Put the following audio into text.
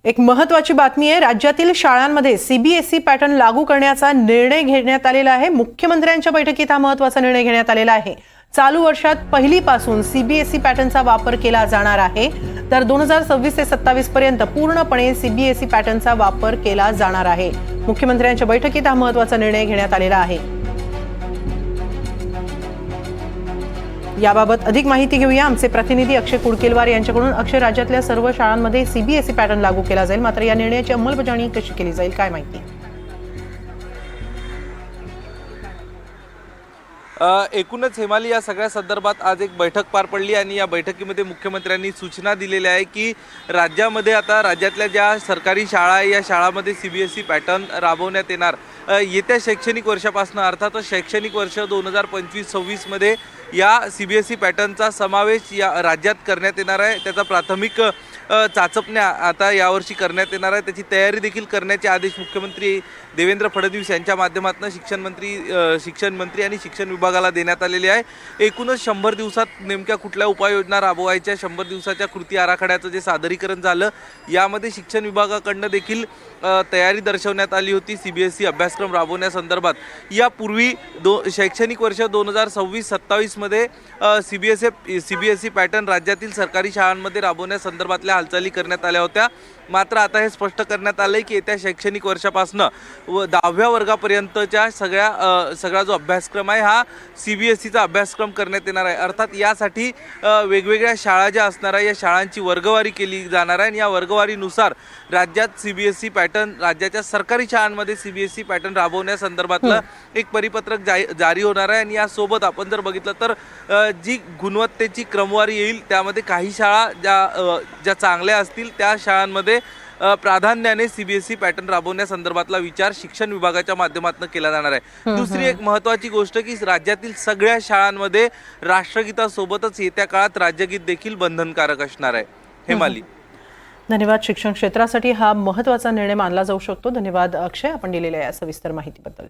एक महत्त्वाची बातमी आहे। राज्यातील शाळांमध्ये सीबीएसई पॅटर्न लागू करण्याचा निर्णय घेण्यात आलेला आहे। मुख्यमंत्र्यांच्या बैठकीत हा महत्त्वाचा निर्णय घेण्यात आलेला आहे। चालू वर्षात पहिलीपासून सीबीएसई पॅटर्नचा वापर केला जाणार आहे। तर 2026 ते 27 पर्यंत पूर्णपणे सीबीएसई पॅटर्नचा वापर केला जाणार आहे। मुख्यमंत्र्यांच्या बैठकीत हा महत्त्वाचा निर्णय घेण्यात आलेला आहे। याबाबत अधिक माहिती घेऊया आमचे प्रतिनिधी अक्षय कुडकेलवार यांच्याकडून। अक्षय, राज्यातल्या सर्व शाळांमध्ये सीबीएसई पॅटर्न लागू केला जाईल, मात्र या निर्णयाची अंमलबजावणी कशी केली जाईल, काय माहिती? एकूणच हेमाली, या सगळ्या संदर्भात आज एक बैठक पार पडली आणि या बैठकीमध्ये मुख्यमंत्र्यांनी सूचना दिलेल्या आहे की राज्यामध्ये आता राज्यातल्या ज्या सरकारी शाळा आहे या शाळांमध्ये सीबीएसई पॅटर्न राबवण्यात येणार। येत्या शैक्षणिक वर्षापासून अर्थातच शैक्षणिक वर्ष 2025-26 मध्ये या सीबीएसई पॅटर्नचा समावेश या राज्यात करण्यात येणार आहे। त्याचा प्राथमिक चाचपण्या आता यावर्षी करण्यात येणार आहे। त्याची तयारी देखील करण्याचे आदेश मुख्यमंत्री देवेंद्र फडणवीस यांच्या माध्यमातून शिक्षण मंत्री आणि शिक्षण विभागाला देण्यात आलेले आहे। एकूणच 100 दिवसात नेमक्या कुठल्या उपाययोजना राबवायच्या, 100 दिवसाच्या कृती आराखड्याचं जे सादरीकरण झालं यामध्ये शिक्षण विभागाकडून देखील तयारी दर्शवण्यात आली होती सीबीएसई अभ्यासक्रम राबवण्यासंदर्भात। यापूर्वी शैक्षणिक वर्ष 2026-27 मध्ये सीबीएसई पॅटर्न राज्यातील सरकारी शाळांमध्ये राबवण्यासंदर्भातल्या हालचाली करण्यात आल्या होत्या। मात्र आता हे स्पष्ट करण्यात आले की येत्या शैक्षणिक वर्षापासून 10व्या वर्गापर्यंतच्या सगळा जो अभ्यासक्रम आहे हा सीबीएसईचा अभ्यासक्रम करण्यात येणार आहे। अर्थात यासाठी वेगवेगळ्या शाळा ज्या असणार आहे या शाळांची वर्गवारी केली जाणार आहे आणि या वर्गवारीनुसार राज्यात सीबीएसई पॅटर्न, राज्याच्या सरकारी शाळांमध्ये सीबीएसई पॅटर्न राबवण्यासंदर्भातलं एक परिपत्रक जारी होणार आहे। आणि यासोबत आपण जर बघितलं तर जी गुणवत्तेची क्रमवारी येईल त्यामध्ये काही शाळा ज्या चांगल्या असतील त्या शाळांमध्ये प्राधान्याने सीबीएसई पॅटर्न राबवण्यासंदर्भातला विचार शिक्षण विभागाच्या माध्यमातून केला जाणार आहे। दुसरी एक महत्त्वाची गोष्ट की राज्यातील सगळ्या शाळांमध्ये राष्ट्रगीतासोबतच येत्या काळात राज्यगीत देखील बंधनकारक असणार आहे। हेमाली, धन्यवाद। शिक्षण क्षेत्रासाठी हा महत्त्वाचा निर्णय मानला जाऊ शकतो। धन्यवाद अक्षय, आपण दिलेल्या या सविस्तर माहितीबद्दल।